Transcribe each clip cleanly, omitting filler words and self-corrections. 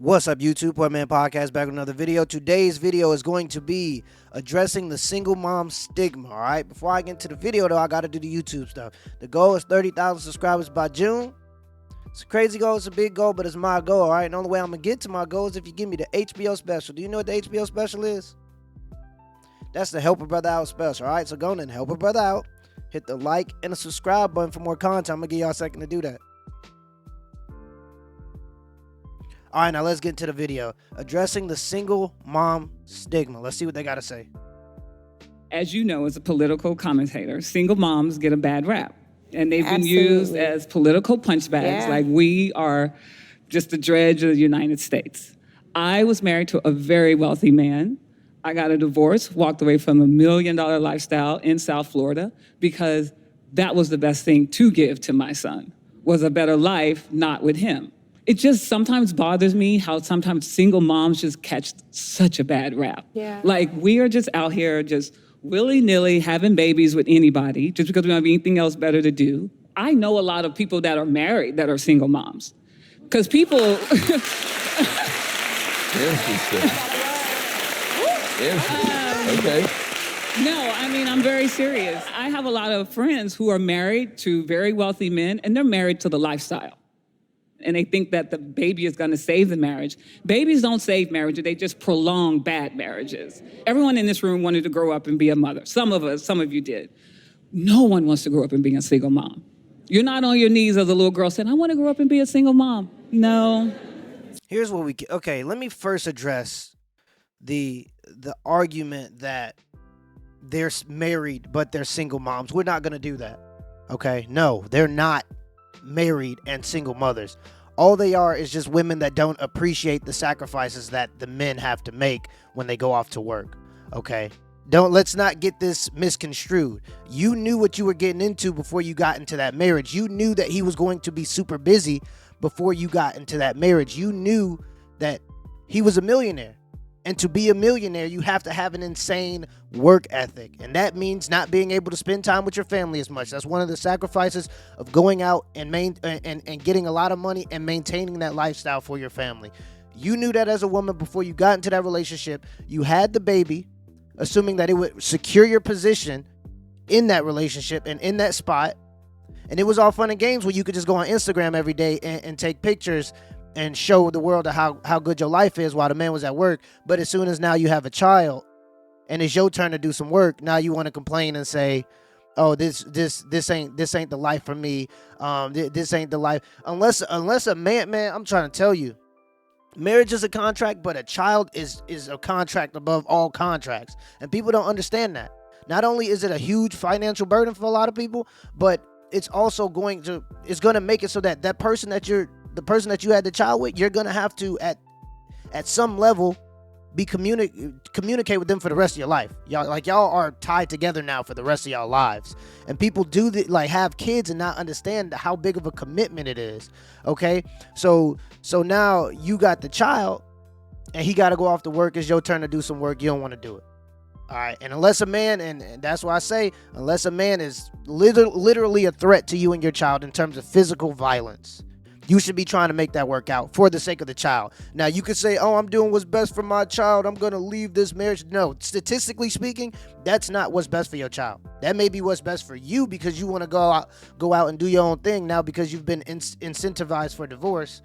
What's up, YouTube? Poor Man Podcast back with another video. Today's video is going to be addressing the single mom stigma. All right, before I get into the video, though, I got to do the YouTube stuff. The goal is 30,000 subscribers by June. It's a crazy goal, it's a big goal, but it's my goal. All right, and the only way I'm gonna get to my goal is if you give me the HBO special. Do you know what the HBO special is? That's the Help a Brother Out special. All right, so go on and help a brother out. Hit the like and the subscribe button for more content. I'm gonna give y'all a second to do that. All right, now let's get into the video. Addressing the single mom stigma. Let's see what they got to say. As you know, as a political commentator, single moms get a bad rap. And they've been Absolutely. used as political punchbags, Yeah. like we are just the dredge of the United States. I was married to a very wealthy man. I got a divorce, walked away from $1 million lifestyle in South Florida because that was the best thing to give to my son, was a better life, not with him. It just sometimes bothers me how sometimes single moms just catch such a bad rap. Yeah. Like we are just out here just willy-nilly having babies with anybody just because we don't have anything else better to do. I know a lot of people that are married that are single moms. Because people... Interesting. Okay. No, I mean, I'm very serious. I have a lot of friends who are married to very wealthy men, and they're married to the lifestyle. And they think that the baby is going to save the marriage. Babies don't save marriages, they just prolong bad marriages. Everyone in this room wanted to grow up and be a mother. Some of you did. No one wants to grow up and be a single mom. You're not on your knees as a little girl saying, I want to grow up and be a single mom. No. Here's what okay, let me first address the argument that they're married but they're single moms. We're not going to do that. Okay? No, they're not married and single mothers. All they are is just women that don't appreciate the sacrifices that the men have to make when they go off to work. Okay? Let's not get this misconstrued. You knew what you were getting into before you got into that marriage. You knew that he was going to be super busy before you got into that marriage. You knew that he was a millionaire. And to be a millionaire, you have to have an insane work ethic. And that means not being able to spend time with your family as much. That's one of the sacrifices of going out and getting a lot of money and maintaining that lifestyle for your family. You knew that as a woman before you got into that relationship. You had the baby, assuming that it would secure your position in that relationship and in that spot. And it was all fun and games where you could just go on Instagram every day and take pictures and show the world how good your life is while the man was at work. But as soon as now you have a child and it's your turn to do some work, now you want to complain and say, oh, this ain't the life for me. This ain't the life. Unless a man, I'm trying to tell you, marriage is a contract, but a child is a contract above all contracts. And people don't understand that. Not only is it a huge financial burden for a lot of people, but it's also going to make it so that the person that you had the child with, you're gonna have to at some level be communicate with them for the rest of your life. Y'all are tied together now for the rest of y'all lives. And people do have kids and not understand how big of a commitment it is. Okay, so now you got the child, and he got to go off to work. It's your turn to do some work. You don't want to do it. All right, and unless a man, and that's why I say, unless a man is literally a threat to you and your child in terms of physical violence, you should be trying to make that work out for the sake of the child. Now, you could say, oh, I'm doing what's best for my child. I'm going to leave this marriage. No, statistically speaking, that's not what's best for your child. That may be what's best for you because you want to go out and do your own thing now because you've been incentivized for divorce.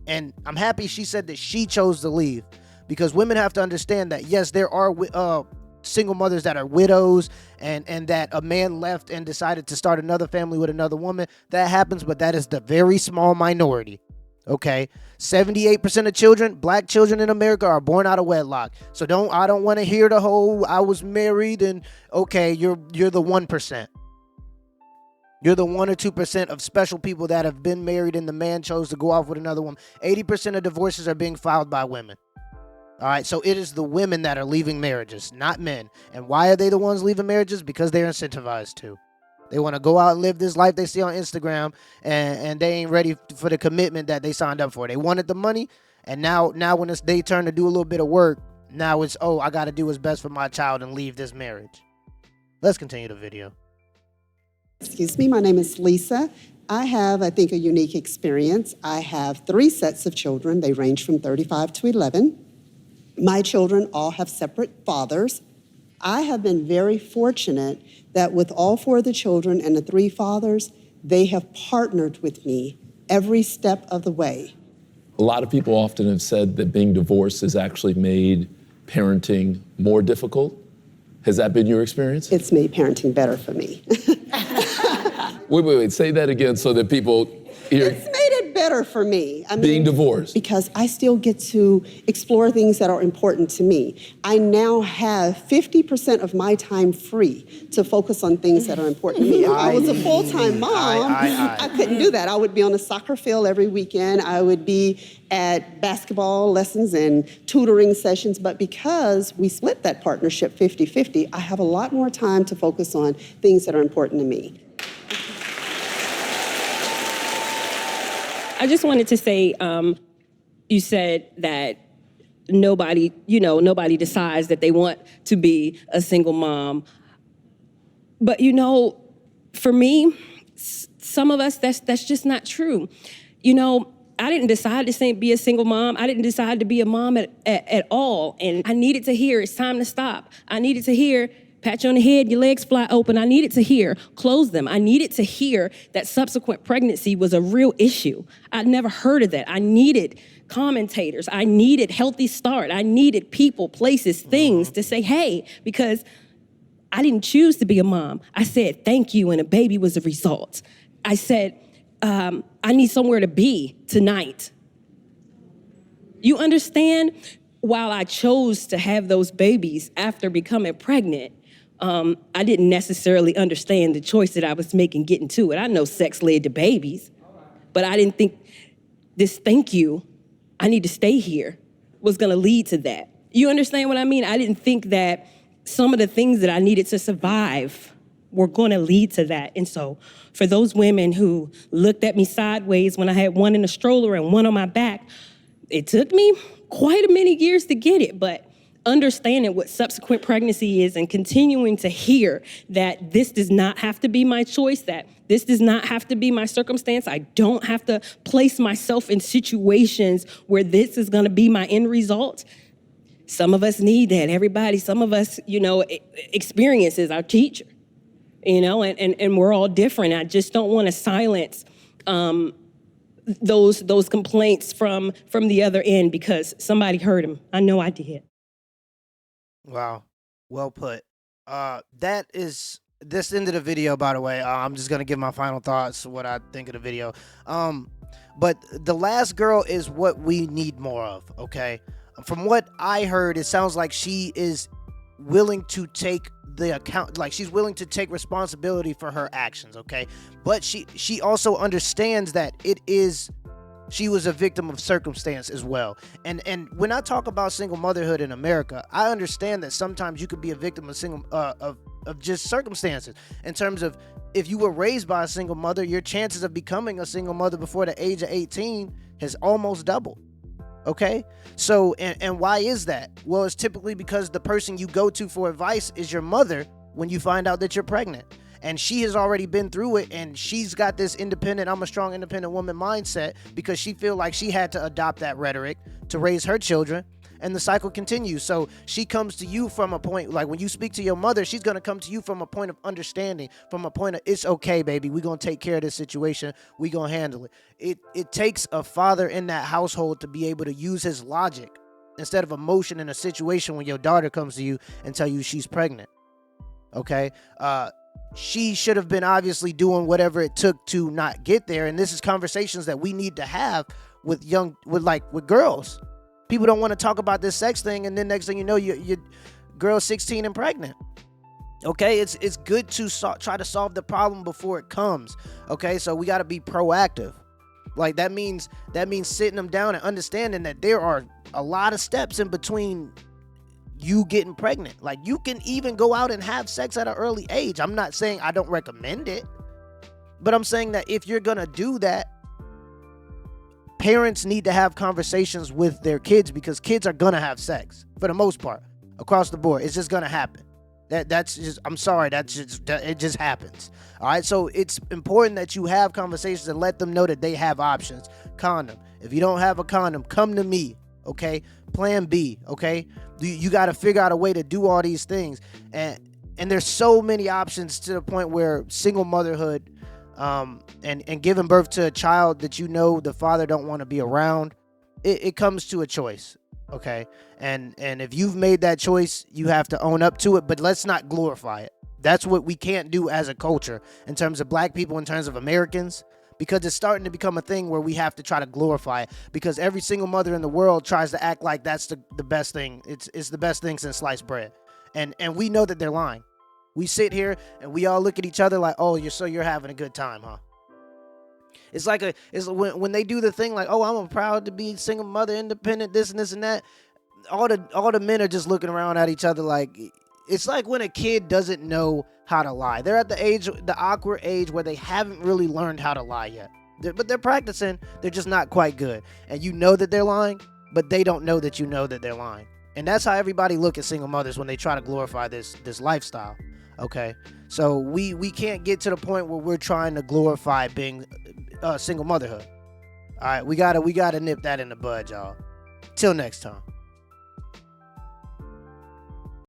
And I'm happy she said that she chose to leave, because women have to understand that, yes, there are single mothers that are widows and that a man left and decided to start another family with another woman. That happens, but that is the very small minority. Okay, 78% of black children in America are born out of wedlock. So I don't want to hear the whole I was married and okay, you're the 1%. You're the 1 or 2% of special people that have been married and the man chose to go off with another woman. 80% of divorces are being filed by women. All right, so it is the women that are leaving marriages, not men. And why are they the ones leaving marriages? Because they're incentivized to. They want to go out and live this life they see on Instagram, and they ain't ready for the commitment that they signed up for. They wanted the money, and now when it's their turn to do a little bit of work, now it's, oh, I got to do what's best for my child and leave this marriage. Let's continue the video. Excuse me, my name is Lisa. I have, I think, a unique experience. I have 3 sets of children. They range from 35 to 11. My children all have separate fathers. I have been very fortunate that with all 4 of the children and the 3 fathers, they have partnered with me every step of the way. A lot of people often have said that being divorced has actually made parenting more difficult. Has that been your experience? It's made parenting better for me. Wait, say that again so that people hear. It's made it better for me. I mean, being divorced. Because I still get to explore things that are important to me. I now have 50% of my time free to focus on things that are important to me. If I was a full-time mom, I couldn't do that. I would be on a soccer field every weekend. I would be at basketball lessons and tutoring sessions. But because we split that partnership 50-50, I have a lot more time to focus on things that are important to me. I just wanted to say, you said that nobody decides that they want to be a single mom. But for me, some of us, that's just not true. I didn't decide to be a single mom. I didn't decide to be a mom at all. And I needed to hear, it's time to stop. I needed to hear, pat you on the head, your legs fly open. I needed to hear, close them. I needed to hear that subsequent pregnancy was a real issue. I'd never heard of that. I needed commentators. I needed Healthy Start. I needed people, places, things to say, hey, because I didn't choose to be a mom. I said, thank you, and a baby was a result. I said, I need somewhere to be tonight. You understand? While I chose to have those babies after becoming pregnant, I didn't necessarily understand the choice that I was making getting to it. I know sex led to babies, but I didn't think this thank you, I need to stay here, was gonna lead to that. You understand what I mean? I didn't think that some of the things that I needed to survive were gonna lead to that. And so for those women who looked at me sideways when I had one in a stroller and one on my back, it took me quite a many years to get it, but understanding what subsequent pregnancy is and continuing to hear that this does not have to be my choice, that this does not have to be my circumstance. I don't have to place myself in situations where this is gonna be my end result. Some of us need that. Everybody, some of us, experience is our teacher, and we're all different. I just don't wanna silence those complaints from the other end because somebody heard them. I know I did. Wow. Well put. That is this end of the video, by the way. I'm just gonna give my final thoughts, what I think of the video. But the last girl is what we need more of, okay? From what I heard, it sounds like she is willing to take the account, like she's willing to take responsibility for her actions, okay? But she also understands that she was a victim of circumstance as well. And when I talk about single motherhood in America, I understand that sometimes you could be a victim of of just circumstances. In terms of, if you were raised by a single mother, your chances of becoming a single mother before the age of 18 has almost doubled. Okay? So, and why is that? Well, it's typically because the person you go to for advice is your mother when you find out that you're pregnant. And she has already been through it, and she's got this independent, I'm a strong independent woman mindset because she feel like she had to adopt that rhetoric to raise her children, and the cycle continues. So she comes to you from a point, like when you speak to your mother, she's going to come to you from a point of understanding, from a point of, it's okay, baby, we're going to take care of this situation, we're going to handle it. It takes a father in that household to be able to use his logic instead of emotion in a situation when your daughter comes to you and tell you she's pregnant. Okay? She should have been obviously doing whatever it took to not get there. And this is conversations that we need to have with girls. People don't want to talk about this sex thing, and then next thing you know, your girl's 16 and pregnant. Okay, it's good to try to solve the problem before it comes. Okay, so we got to be proactive. Like that means sitting them down and understanding that there are a lot of steps in between you getting pregnant. Like you can even go out and have sex at an early age. I'm not saying I don't recommend it, but I'm saying that if you're gonna do that, parents need to have conversations with their kids, because kids are gonna have sex for the most part across the board. It's just gonna happen. That's just, I'm sorry, it just happens. All right, so it's important that you have conversations and let them know that they have options. Condom. If you don't have a condom, come to me, okay? Plan B, okay? You got to figure out a way to do all these things, and there's so many options to the point where single motherhood, and giving birth to a child that you know the father don't want to be around, it comes to a choice. Okay, and if you've made that choice, you have to own up to it, but let's not glorify it. That's what we can't do as a culture in terms of black people, in terms of Americans, because it's starting to become a thing where we have to try to glorify it, because every single mother in the world tries to act like that's the best thing. It's the best thing since sliced bread, and we know that they're lying. We sit here and we all look at each other like, oh, you're having a good time, huh? It's like it's when they do the thing like, oh, I'm proud to be single mother, independent, this and this and that. All the men are just looking around at each other like, it's like when a kid doesn't know how to lie. They're at the awkward age where they haven't really learned how to lie yet. But they're practicing. They're just not quite good. And you know that they're lying, but they don't know that you know that they're lying. And that's how everybody look at single mothers when they try to glorify this lifestyle. Okay, so we can't get to the point where we're trying to glorify being single motherhood. All right, we gotta nip that in the bud, y'all. Till next time.